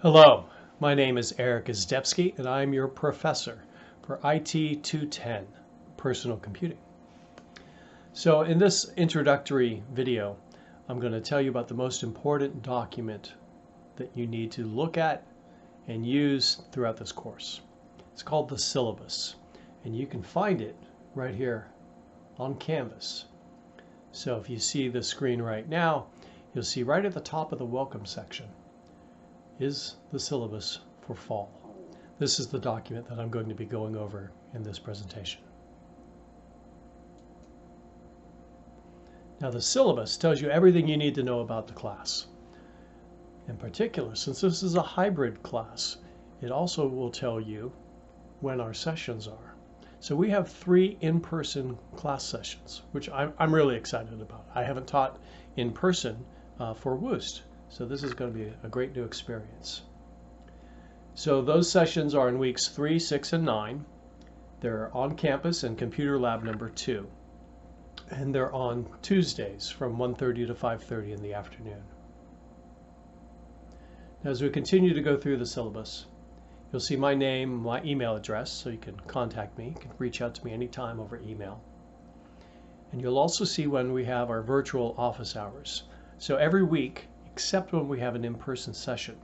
Hello, my name is Eric Izdebski and I'm your professor for IT210 Personal Computing. So in this introductory video, I'm going to tell you about the most important document that you need to look at and use throughout this course. It's called the syllabus, and you can find it right here on Canvas. So if you see the screen right now, you'll see right at the top of the welcome section is the syllabus for fall. This is the document that I'm going to be going over in this presentation. Now the syllabus tells you everything you need to know about the class. In particular, since this is a hybrid class, it also will tell you when our sessions are. So we have 3 in-person class sessions, which I'm really excited about. I haven't taught in person for Woost. So this is going to be a great new experience. So those sessions are in weeks 3, 6, and 9. They're on campus in computer lab number 2. And they're on Tuesdays from 1:30 to 5:30 in the afternoon. Now, as we continue to go through the syllabus, you'll see my name, my email address, so you can contact me. You can reach out to me anytime over email. And you'll also see when we have our virtual office hours. So every week, except when we have an in-person session,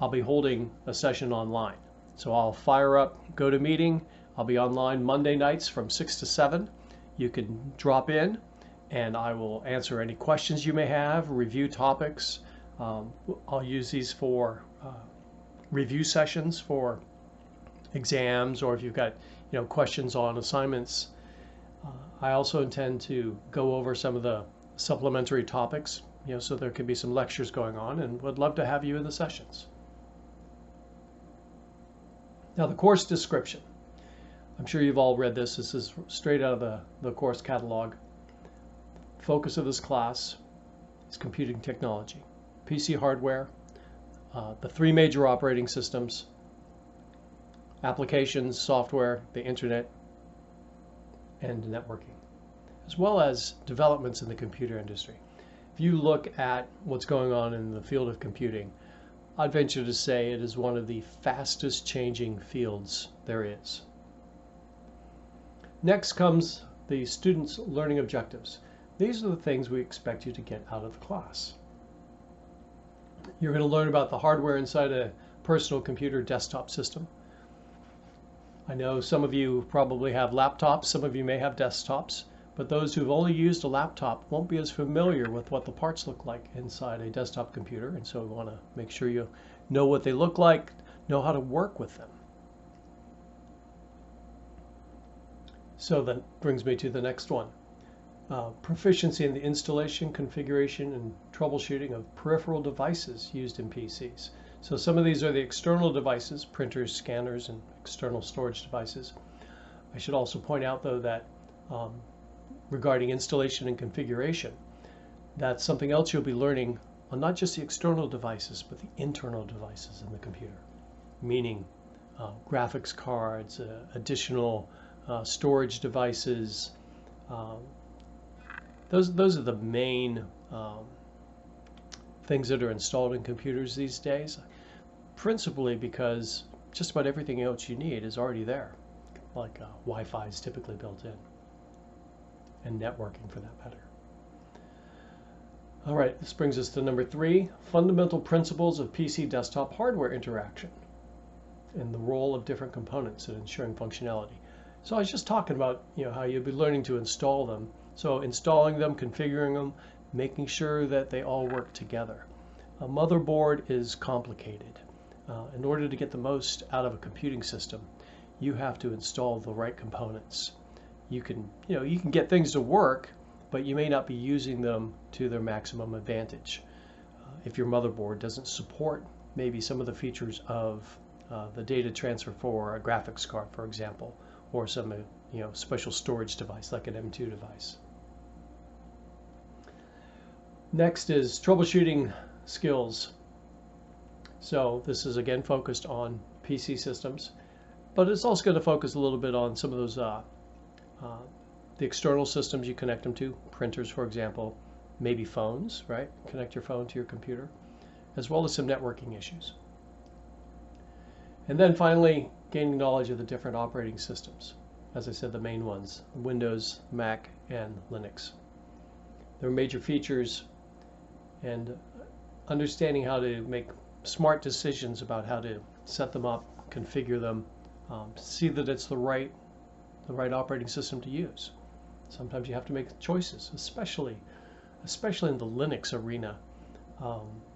I'll be holding a session online. So I'll fire up GoToMeeting. I'll be online Monday nights from 6 to 7. You can drop in and I will answer any questions you may have, review topics. I'll use these for review sessions for exams, or if you've got questions on assignments. I also intend to go over some of the supplementary topics, so there could be some lectures going on, and would love to have you in the sessions. Now the course description. I'm sure you've all read this. This is straight out of the course catalog. Focus of this class is computing technology, PC hardware, the 3 major operating systems, applications, software, the internet, and networking, as well as developments in the computer industry. If you look at what's going on in the field of computing, I'd venture to say it is one of the fastest changing fields there is. Next comes the students' learning objectives. These are the things we expect you to get out of the class. You're going to learn about the hardware inside a personal computer desktop system. I know some of you probably have laptops, some of you may have desktops, but those who've only used a laptop won't be as familiar with what the parts look like inside a desktop computer, and so we want to make sure you know what they look like, know how to work with them. So that brings me to the next one. Proficiency in the installation, configuration, and troubleshooting of peripheral devices used in PCs. So some of these are the external devices, printers, scanners, and external storage devices. I should also point out, though, that regarding installation and configuration, that's something else you'll be learning on not just the external devices, but the internal devices in the computer, meaning graphics cards, additional storage devices. Those are the main things that are installed in computers these days, principally because just about everything else you need is already there, like Wi-Fi is typically built in, and networking for that matter. All right, this brings us to number 3, fundamental principles of PC desktop hardware interaction and the role of different components in ensuring functionality. So I was just talking about how you'll be learning to install them. So installing them, configuring them, making sure that they all work together. A motherboard is complicated. In order to get the most out of a computing system, you have to install the right components. You can get things to work, but you may not be using them to their maximum advantage. If your motherboard doesn't support maybe some of the features of the data transfer for a graphics card, for example, or some special storage device like an M2 device. Next is troubleshooting skills. So this is again focused on PC systems, but it's also going to focus a little bit on some of those the external systems you connect them to, printers, for example, maybe phones, right? Connect your phone to your computer, as well as some networking issues. And then finally, gaining knowledge of the different operating systems. As I said, the main ones, Windows, Mac, and Linux. Their major features and understanding how to make smart decisions about how to set them up, configure them, see that it's the right operating system to use. Sometimes you have to make choices, especially in the Linux arena.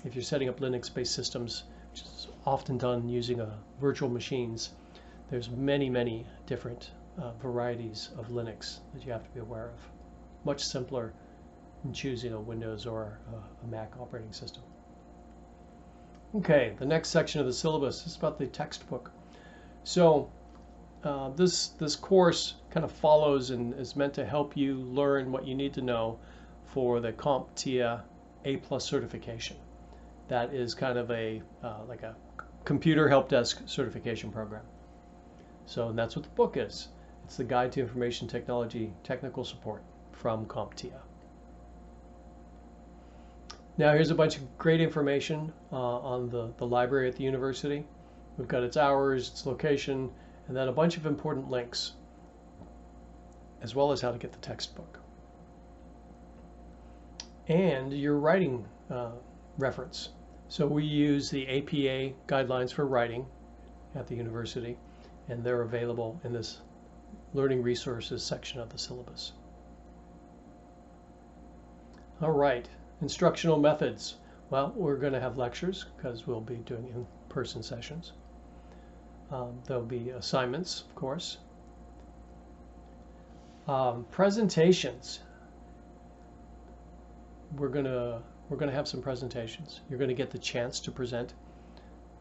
If you're setting up Linux-based systems, which is often done using virtual machines, there's many different varieties of Linux that you have to be aware of. Much simpler than choosing a Windows or a Mac operating system. Okay, the next section of the syllabus is about the textbook. So this course kind of follows and is meant to help you learn what you need to know for the CompTIA A+ certification. That is kind of like a computer help desk certification program. So and that's what the book is. It's the Guide to Information Technology Technical Support from CompTIA. Now here's a bunch of great information on the library at the university. We've got its hours, its location, and then a bunch of important links, as well as how to get the textbook. And your writing reference. So we use the APA guidelines for writing at the university, and they're available in this Learning Resources section of the syllabus. All right, instructional methods. Well, we're going to have lectures because we'll be doing in-person sessions. There'll be assignments, of course. Presentations. We're gonna have some presentations. You're going to get the chance to present,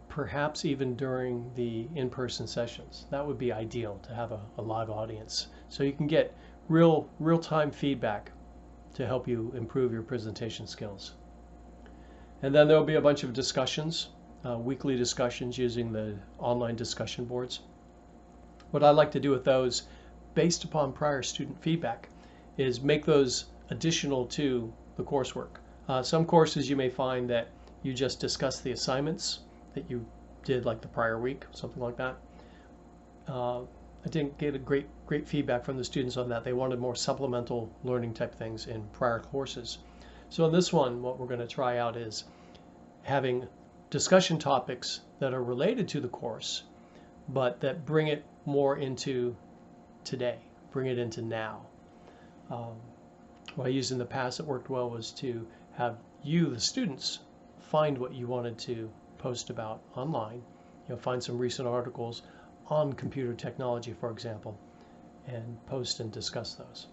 perhaps even during the in-person sessions. That would be ideal, to have a live audience, so you can get real-time feedback to help you improve your presentation skills. And then there'll be a bunch of discussions, weekly discussions using the online discussion boards. What I like to do with those, based upon prior student feedback, is make those additional to the coursework. Some courses you may find that you just discuss the assignments that you did like the prior week, something like that. I didn't get a great feedback from the students on that. They wanted more supplemental learning type things in prior courses. So in this one, what we're going to try out is having discussion topics that are related to the course, but that bring it more into today, bring it into now. What I used in the past that worked well was to have you, the students, find what you wanted to post about online. Find some recent articles on computer technology, for example, and post and discuss those.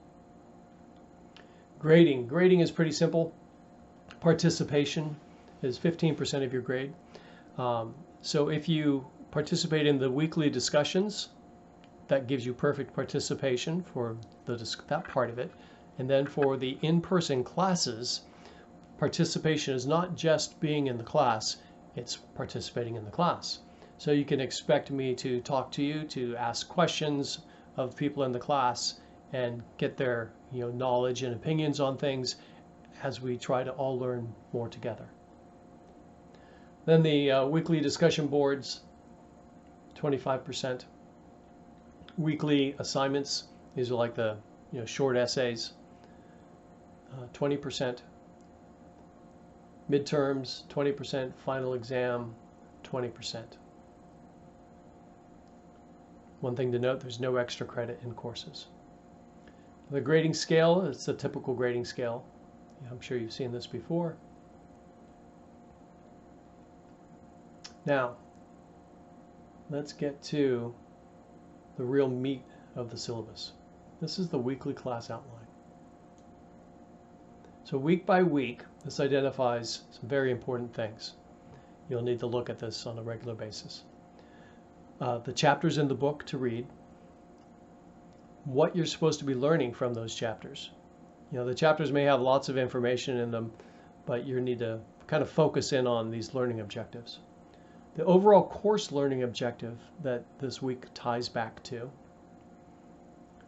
Grading is pretty simple. Participation is 15% of your grade. So if you participate in the weekly discussions, that gives you perfect participation for that part of it. And then for the in-person classes, participation is not just being in the class, it's participating in the class. So you can expect me to talk to you, to ask questions of people in the class and get their knowledge and opinions on things as we try to all learn more together. Then the weekly discussion boards, 25%. Weekly assignments, these are like the short essays, 20%. Midterms, 20%. Final exam, 20%. One thing to note, there's no extra credit in courses. The grading scale, it's a typical grading scale. I'm sure you've seen this before. Now, let's get to the real meat of the syllabus. This is the weekly class outline. So week by week, this identifies some very important things. You'll need to look at this on a regular basis. The chapters in the book to read, what you're supposed to be learning from those chapters. The chapters may have lots of information in them, but you need to kind of focus in on these learning objectives. The overall course learning objective that this week ties back to.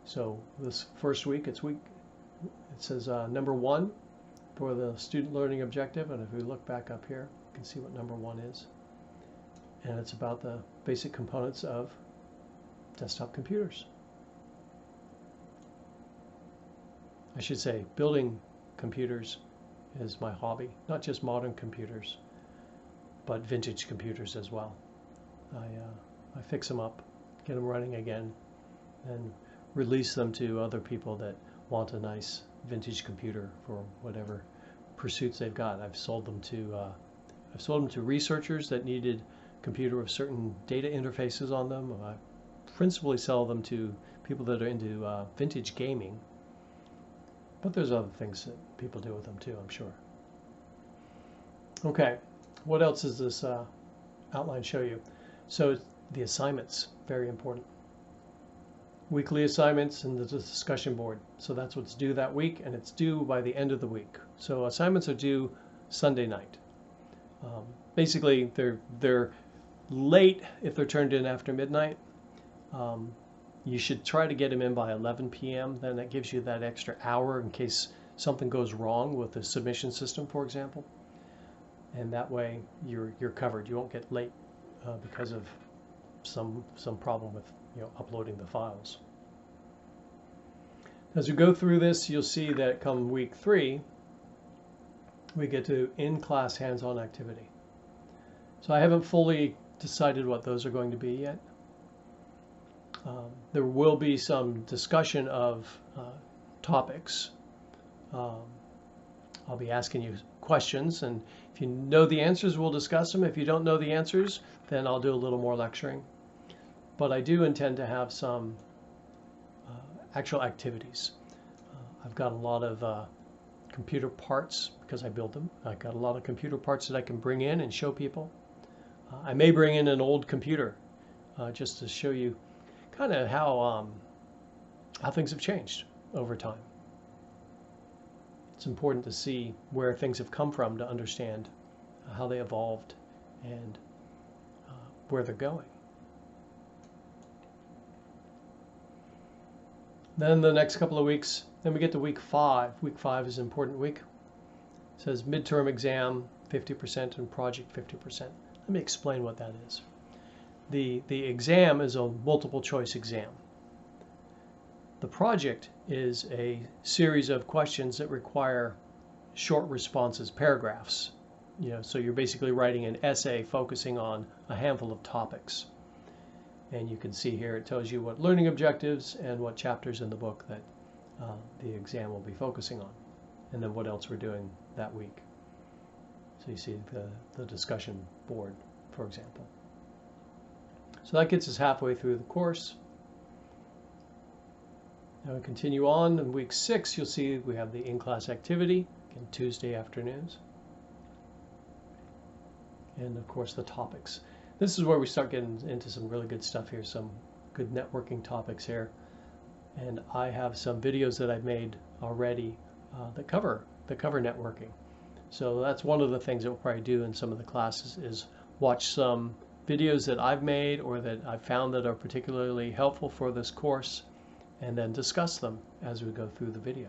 So this first week, it says number 1 for the student learning objective, and if we look back up here, you can see what number 1 is. and it's about the basic components of desktop computers. I should say building computers is my hobby, not just modern computers, but vintage computers as well. I fix them up, get them running again, and release them to other people that want a nice vintage computer for whatever pursuits they've got. I've sold them to researchers that needed a computer with certain data interfaces on them. I principally sell them to people that are into vintage gaming, but there's other things that people do with them too, I'm sure. Okay, what else does this outline show you? So the assignments, very important. Weekly assignments and the discussion board. So that's what's due that week, and it's due by the end of the week. So assignments are due Sunday night. Basically, they're late if they're turned in after midnight. You should try to get them in by 11 p.m. Then that gives you that extra hour in case something goes wrong with the submission system, for example. And that way you're covered. You won't get late because of some problem with uploading the files. As we go through this, you'll see that come week 3, we get to in-class hands-on activity. So I haven't fully decided what those are going to be yet. There will be some discussion of topics. I'll be asking you questions, and if you know the answers, we'll discuss them. If you don't know the answers, then I'll do a little more lecturing. But I do intend to have some actual activities. I've got a lot of computer parts because I build them. I've got a lot of computer parts that I can bring in and show people. I may bring in an old computer just to show you kind of how things have changed over time. It's important to see where things have come from to understand how they evolved and where they're going. Then the next couple of weeks, then we get to week 5. Week 5 is an important week. It says midterm exam 50% and project 50%. Let me explain what that is. The exam is a multiple choice exam. The project is a series of questions that require short responses, paragraphs. So you're basically writing an essay focusing on a handful of topics. And you can see here it tells you what learning objectives and what chapters in the book that the exam will be focusing on, and then what else we're doing that week. So you see the discussion board, for example. So that gets us halfway through the course. Now we continue on. In week 6, you'll see we have the in-class activity, again, Tuesday afternoons. And of course the topics. This is where we start getting into some really good stuff here, some good networking topics here. And I have some videos that I've made already that cover networking. So that's one of the things that we'll probably do in some of the classes is watch some videos that I've made or that I've found that are particularly helpful for this course, and then discuss them as we go through the video.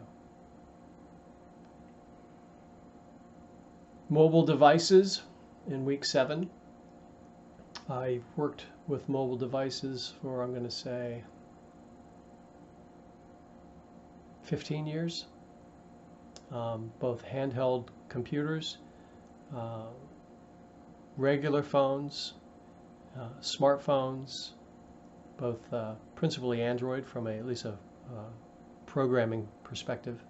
Mobile devices in week 7. I worked with mobile devices for, I'm going to say, 15 years. Both handheld computers, regular phones, smartphones, both principally Android from at least a programming perspective,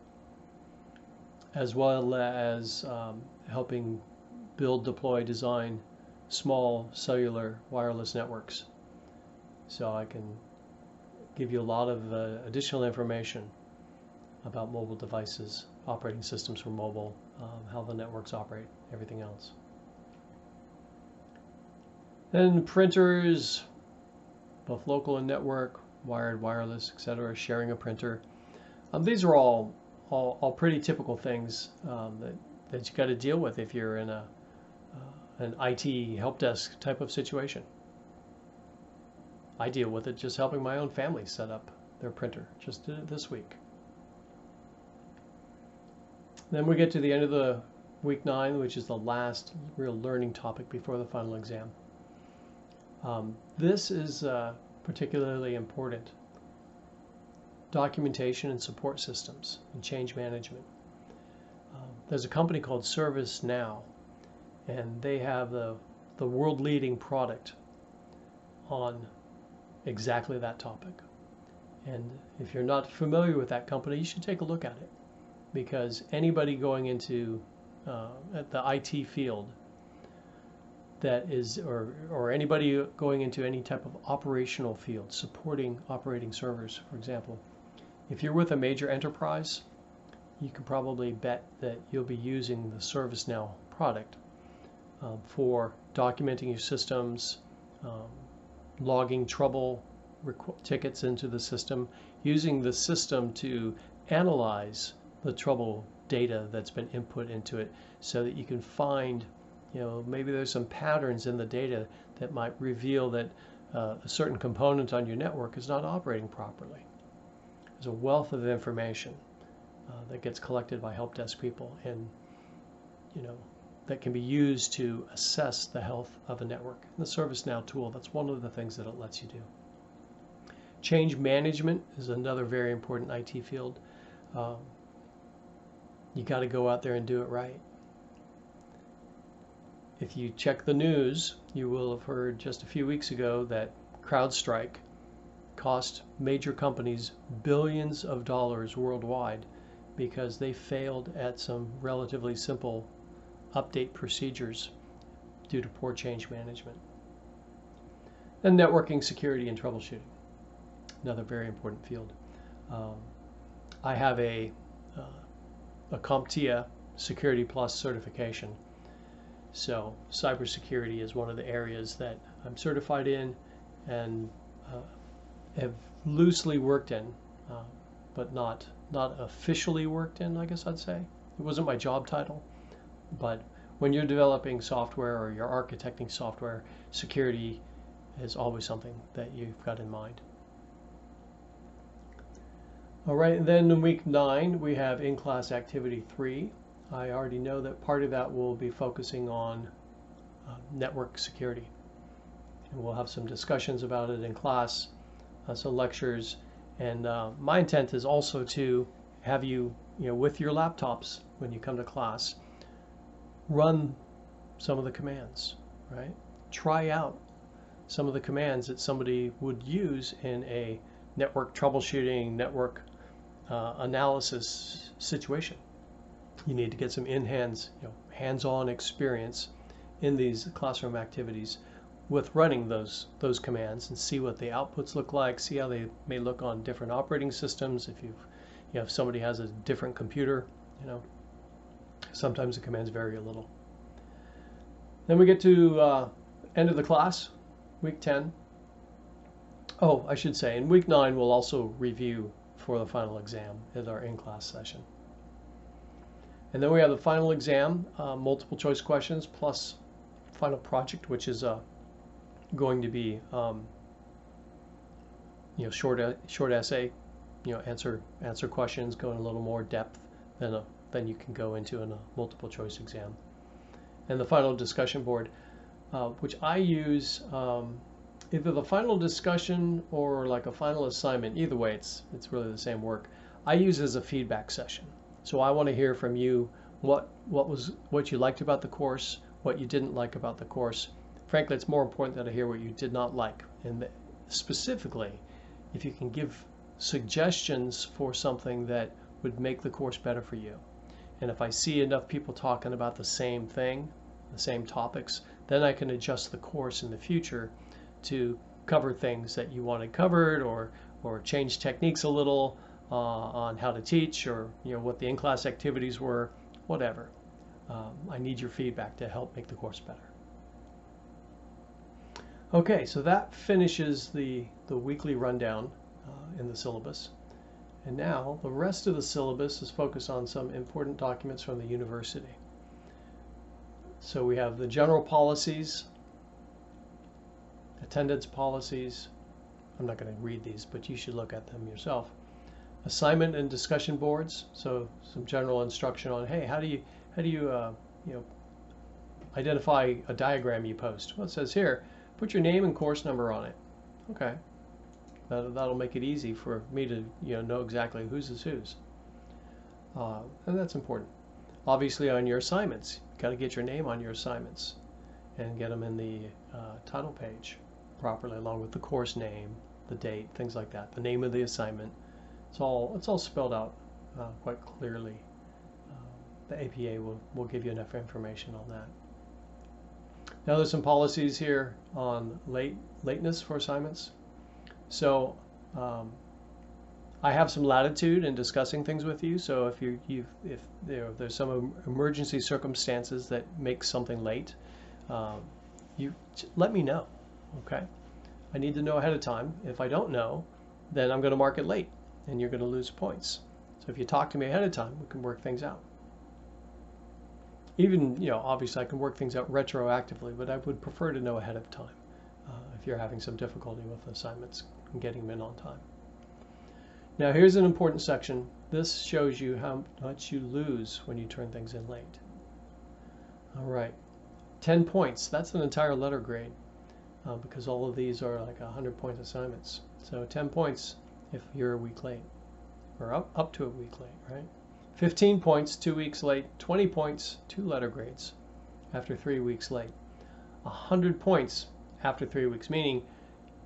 as well as helping build, deploy, design small cellular wireless networks. So I can give you a lot of additional information about mobile devices, operating systems for mobile, how the networks operate, everything else. Then printers, both local and network, wired, wireless, etc., sharing a printer. These are all pretty typical things that you got to deal with if you're in an IT help desk type of situation. I deal with it just helping my own family set up their printer. Just did it this week. Then we get to the end of the week 9, which is the last real learning topic before the final exam. This is particularly important. Documentation and support systems and change management. There's a company called ServiceNow, and they have the world-leading product on exactly that topic. And if you're not familiar with that company, you should take a look at it, because anybody going into at the IT field that is, or anybody going into any type of operational field, supporting operating servers, for example, if you're with a major enterprise, you can probably bet that you'll be using the ServiceNow product for documenting your systems, logging trouble tickets into the system, using the system to analyze the trouble data that's been input into it, so that you can find, maybe there's some patterns in the data that might reveal that a certain component on your network is not operating properly. There's a wealth of information that gets collected by help desk people, and that can be used to assess the health of a network. And the ServiceNow tool, that's one of the things that it lets you do. Change management is another very important IT field. You got to go out there and do it right. If you check the news, you will have heard just a few weeks ago that CrowdStrike cost major companies billions of dollars worldwide because they failed at some relatively simple update procedures due to poor change management. And networking, security, and troubleshooting, another very important field. I have a CompTIA Security Plus certification. So cybersecurity is one of the areas that I'm certified in and have loosely worked in, but not officially worked in, I guess I'd say. It wasn't my job title, but when you're developing software or you're architecting software, security is always something that you've got in mind. All right, and then in week 9, we have in-class activity 3. I already know that part of that will be focusing on network security. And we'll have some discussions about it in class, some lectures. And my intent is also to have you, with your laptops when you come to class, run some of the commands, right? Try out some of the commands that somebody would use in a network troubleshooting, network analysis situation. You need to get some hands-on experience in these classroom activities with running those commands, and see what the outputs look like, see how they may look on different operating systems. If somebody has a different computer, sometimes the commands vary a little. Then we get to end of the class, week 10. Oh, I should say, in week 9 we'll also review for the final exam at our in-class session. And then we have the final exam, multiple choice questions plus final project, which is going to be short essay, answer questions, go in a little more depth than you can go into in a multiple choice exam. And the final discussion board, which I use either the final discussion or like a final assignment. Either way, it's really the same work. I use it as a feedback session. So I want to hear from you what you liked about the course, what you didn't like about the course. Frankly, it's more important that I hear what you did not like, and specifically, if you can give suggestions for something that would make the course better for you. And if I see enough people talking about the same thing, the same topics, then I can adjust the course in the future to cover things that you wanted covered, or change techniques a little on how to teach, or what the in-class activities were, whatever. I need your feedback to help make the course better. Okay, so that finishes the weekly rundown in the syllabus. And now the rest of the syllabus is focused on some important documents from the university. So we have the general policies, attendance policies. I'm not going to read these, but you should look at them yourself. Assignment and discussion boards, so some general instruction on, hey, how do you identify a diagram you post? Well, it says here, Put your name and course number on it. Okay. That'll make it easy for me to know exactly whose is whose. And that's important. Obviously on your assignments, you've got to get your name on your assignments and get them in the title page properly, along with the course name, the date, things like that, the name of the assignment. It's all spelled out quite clearly. The APA will give you enough information on that. Now there's some policies here on lateness for assignments. So I have some latitude in discussing things with you. So if there's some emergency circumstances that make something late, you let me know. Okay, I need to know ahead of time. If I don't know, then I'm going to mark it late, and you're going to lose points. So if you talk to me ahead of time, we can work things out. Even obviously I can work things out retroactively, but I would prefer to know ahead of time if you're having some difficulty with assignments and getting them in on time. Now here's an important section. This shows you how much you lose when you turn things in late. All right, 10 points. That's an entire letter grade because all of these are like 100-point assignments. So 10 points if you're a week late, or up to a week late, right? 15 points 2 weeks late, 20 points 2 letter grades after 3 weeks late, 100 points after 3 weeks, meaning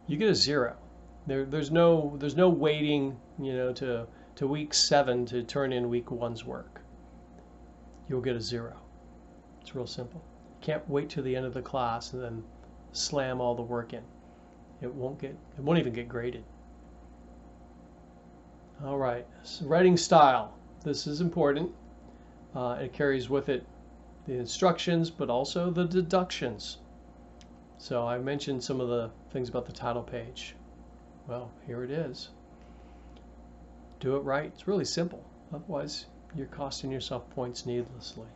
you get a 0. There's no waiting to week 7 to turn in week 1's work. You'll get a 0. It's real simple. You can't wait till the end of the class and then slam all the work in. It won't even get graded. All right, so writing style. This is important. It carries with it the instructions, but also the deductions. So I mentioned some of the things about the title page. Well, here it is. Do it right. It's really simple. Otherwise, you're costing yourself points needlessly.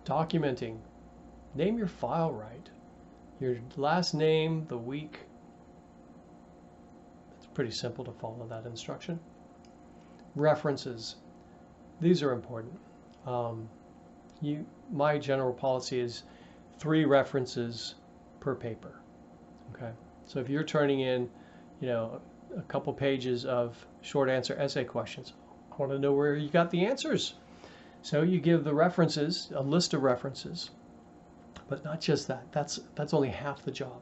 Documenting. Name your file right. Your last name, the week. It's pretty simple to follow that instruction. References. These are important. My general policy is 3 references per paper. Okay, so if you're turning in, a couple pages of short answer essay questions, I want to know where you got the answers. So you give the references, a list of references, but not just that. That's only half the job.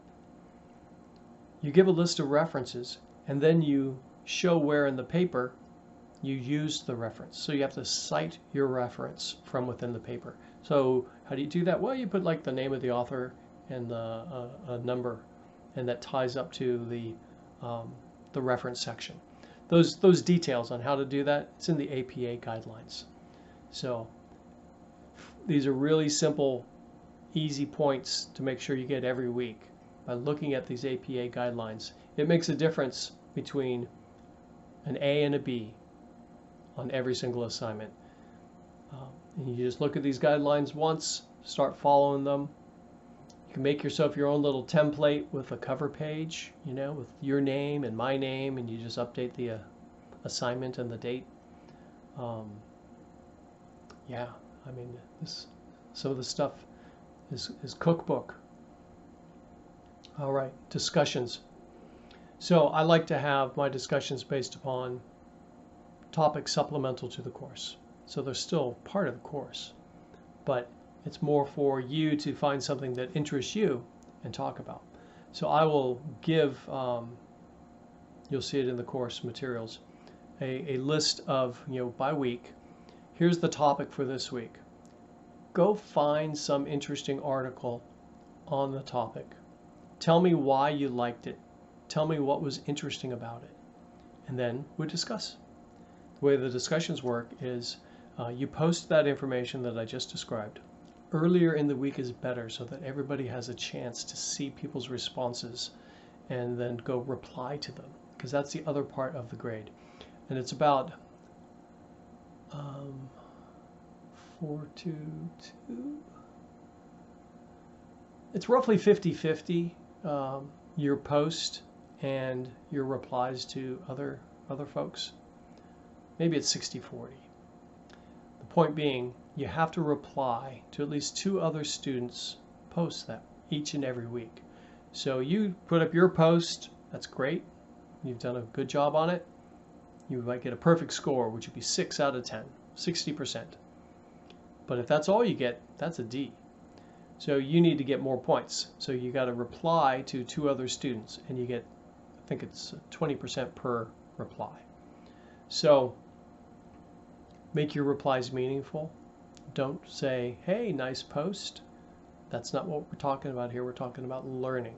You give a list of references, and then you show where in the paper you used the reference. So you have to cite your reference from within the paper. So how do you do that? Well, you put like the name of the author and a number, and that ties up to the reference section. Those details on how to do that, it's in the APA guidelines. So these are really simple, easy points to make sure you get every week by looking at these APA guidelines. It makes a difference between an A and a B on every single assignment. And you just look at these guidelines once, start following them. You can make yourself your own little template with a cover page, with your name and my name, and you just update the assignment and the date. Yeah, I mean, some of the stuff is cookbook. All right, discussions. So I like to have my discussions based upon topics supplemental to the course. So they're still part of the course, but it's more for you to find something that interests you and talk about. So I will give, you'll see it in the course materials, a list of, by week. Here's the topic for this week. Go find some interesting article on the topic. Tell me why you liked it. Tell me what was interesting about it. And then we discuss. The way the discussions work is you post that information that I just described. Earlier in the week is better so that everybody has a chance to see people's responses and then go reply to them, because that's the other part of the grade. And it's about 4 to 2. It's roughly 50-50, your post and your replies to other folks. Maybe it's 60-40. The point being, you have to reply to at least 2 other students' posts that each and every week. So you put up your post, that's great. You've done a good job on it. You might get a perfect score, which would be 6 out of 10, 60%. But if that's all you get, that's a D. So you need to get more points. So you got to reply to 2 other students, and you get, I think it's 20% per reply. So make your replies meaningful. Don't say, hey, nice post. That's not what we're talking about here. We're talking about learning.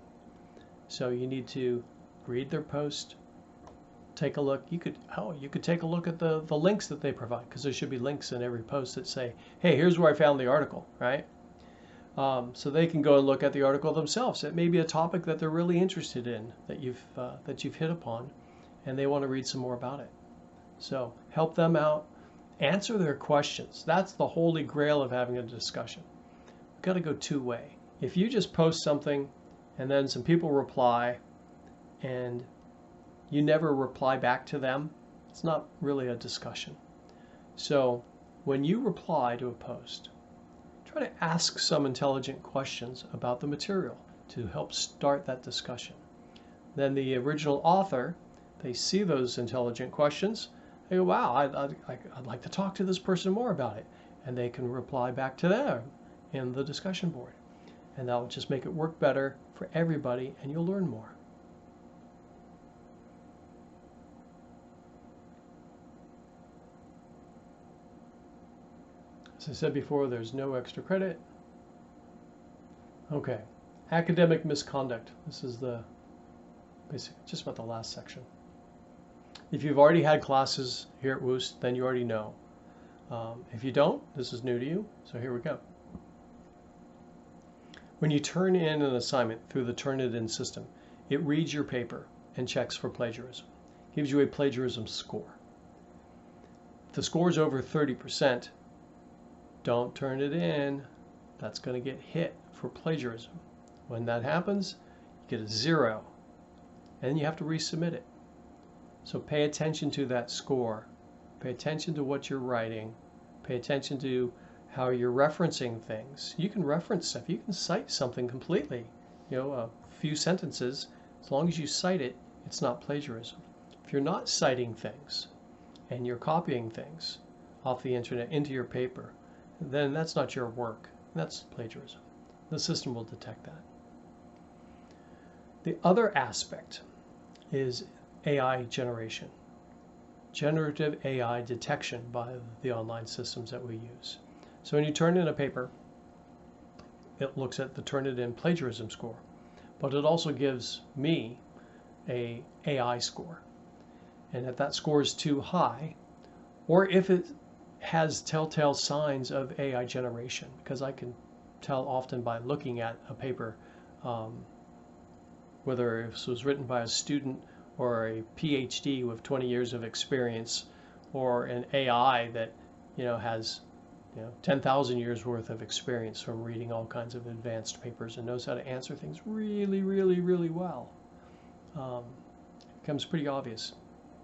So you need to read their post, take a look. You could take a look at the links that they provide, because there should be links in every post that say, hey, here's where I found the article, right? So they can go and look at the article themselves. It may be a topic that they're really interested in, that you've hit upon, and they want to read some more about it. So help them out, answer their questions. That's the holy grail of having a discussion. We've got to go 2-way. If you just post something and then some people reply and you never reply back to them, it's not really a discussion. So when you reply to a post, try to ask some intelligent questions about the material to help start that discussion. Then the original author, they see those intelligent questions, they go, wow, I'd like to talk to this person more about it. And they can reply back to them in the discussion board. And that will just make it work better for everybody, and you'll learn more. As I said before, there's no extra credit. Okay, academic misconduct. This is basically just about the last section. If you've already had classes here at Woost, then you already know. If you don't, this is new to you, so here we go. When you turn in an assignment through the Turnitin system, it reads your paper and checks for plagiarism. Gives you a plagiarism score. If the score is over 30%, don't turn it in. That's going to get hit for plagiarism. When that happens, you get a 0, and you have to resubmit it. So pay attention to that score. Pay attention to what you're writing. Pay attention to how you're referencing things. You can reference stuff. You can cite something completely, a few sentences. As long as you cite it, it's not plagiarism. If you're not citing things and you're copying things off the internet into your paper, then that's not your work. That's plagiarism. The system will detect that. The other aspect is AI generation. Generative AI detection by the online systems that we use. So when you turn in a paper, it looks at the Turnitin plagiarism score, but it also gives me a AI score. And if that score is too high, or if it has telltale signs of AI generation, because I can tell often by looking at a paper whether it was written by a student or a PhD with 20 years of experience, or an AI that has 10,000 years worth of experience from reading all kinds of advanced papers and knows how to answer things really, really, really well. It becomes pretty obvious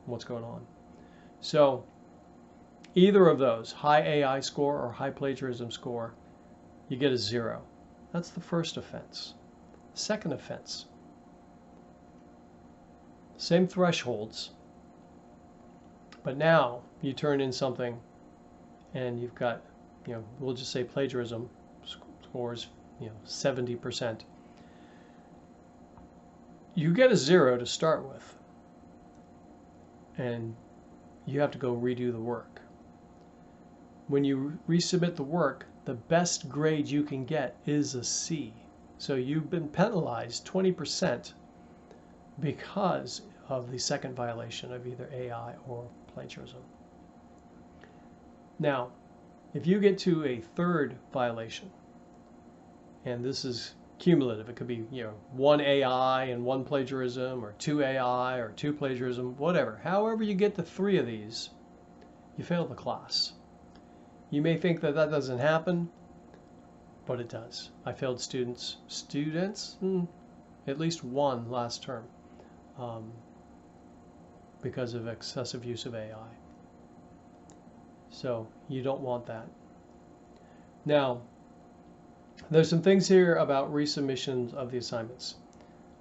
what's going on. So either of those, high AI score or high plagiarism score, you get a 0. That's the first offense. Second offense, same thresholds, but now you turn in something and you've got, we'll just say plagiarism scores, 70%. You get a 0 to start with, and you have to go redo the work. When you resubmit the work, the best grade you can get is a C. So you've been penalized 20% because of the second violation of either AI or plagiarism. Now, if you get to a third violation, and this is cumulative, it could be 1 AI and 1 plagiarism, or 2 AI or 2 plagiarism, whatever. However you get to 3 of these, you fail the class. You may think that that doesn't happen, but it does. I failed students, at least 1 last term, because of excessive use of AI. So you don't want that. Now, there's some things here about resubmissions of the assignments.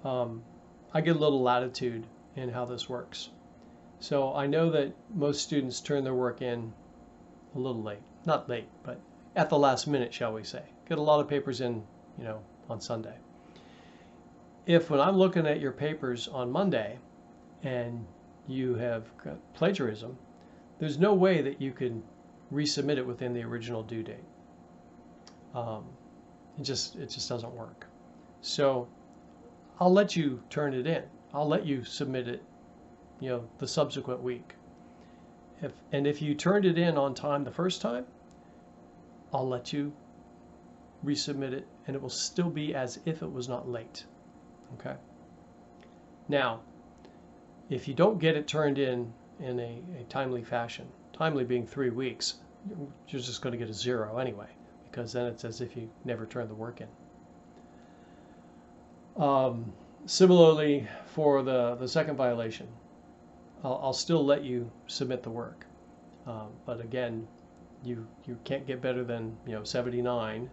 I get a little latitude in how this works. So I know that most students turn their work in a little late. Not late, but at the last minute, shall we say. Get a lot of papers in, on Sunday. If when I'm looking at your papers on Monday and you have got plagiarism, there's no way that you can resubmit it within the original due date. It just doesn't work. So I'll let you turn it in. I'll let you submit it, the subsequent week. If you turned it in on time the first time, I'll let you resubmit it, and it will still be as if it was not late. Okay. Now, if you don't get it turned in a timely fashion, timely being 3 weeks, you're just going to get a 0 anyway, because then it's as if you never turned the work in. Similarly, for the second violation, I'll still let you submit the work, but again, you can't get better than 79,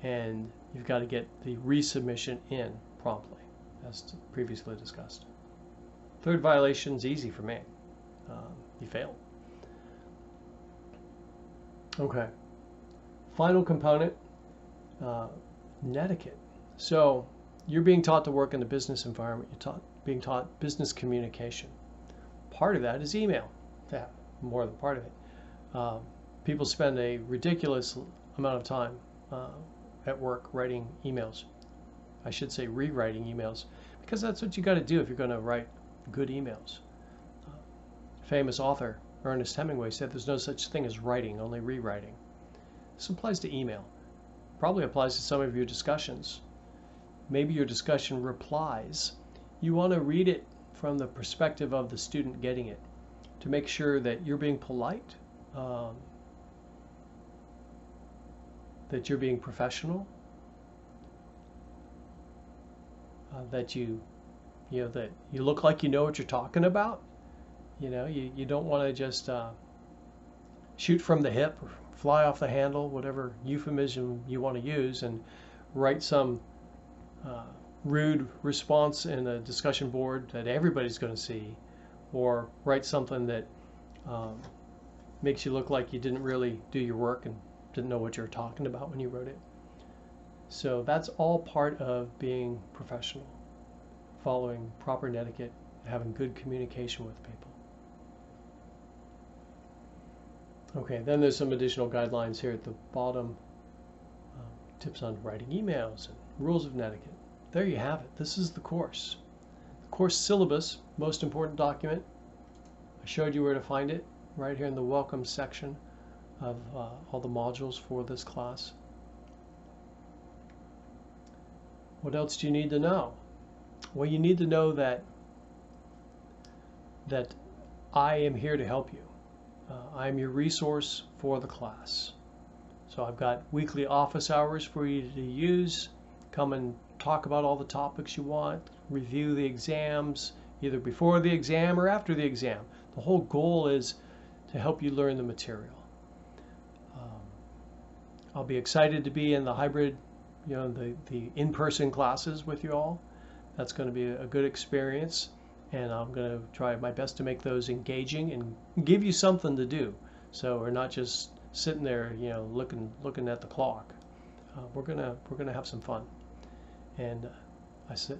and you've got to get the resubmission in promptly, as previously discussed. Third violation is easy for me. You failed. Okay. Final component, netiquette. So you're being taught to work in the business environment. You're being taught business communication. Part of that is email. Yeah, more than part of it. People spend a ridiculous amount of time at work writing emails. I should say rewriting emails, because that's what you got to do if you're going to write good emails. Famous author Ernest Hemingway said there's no such thing as writing, only rewriting. This applies to email. Probably applies to some of your discussions. Maybe your discussion replies. You want to read it from the perspective of the student getting it, to make sure that you're being polite, that you're being professional, that you look like you know what you're talking about. You don't want to just shoot from the hip or fly off the handle, whatever euphemism you want to use, and write some rude response in a discussion board that everybody's going to see, or write something that makes you look like you didn't really do your work and didn't know what you were talking about when you wrote it. So that's all part of being professional, following proper etiquette, having good communication with people. Okay, then there's some additional guidelines here at the bottom. Tips on writing emails and rules of etiquette. There you have it. This is the course. The course syllabus, most important document. I showed you where to find it, right here in the Welcome section of all the modules for this class. What else do you need to know? Well, you need to know that I am here to help you. I am your resource for the class. So I've got weekly office hours for you to use. Come and talk about all the topics you want, review the exams, either before the exam or after the exam. The whole goal is to help you learn the material. I'll be excited to be in the hybrid, the in-person classes with you all. That's going to be a good experience, and I'm going to try my best to make those engaging and give you something to do. So we're not just sitting there, looking at the clock. We're gonna have some fun, and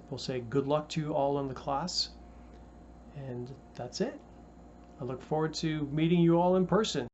we'll say good luck to you all in the class, and that's it. I look forward to meeting you all in person.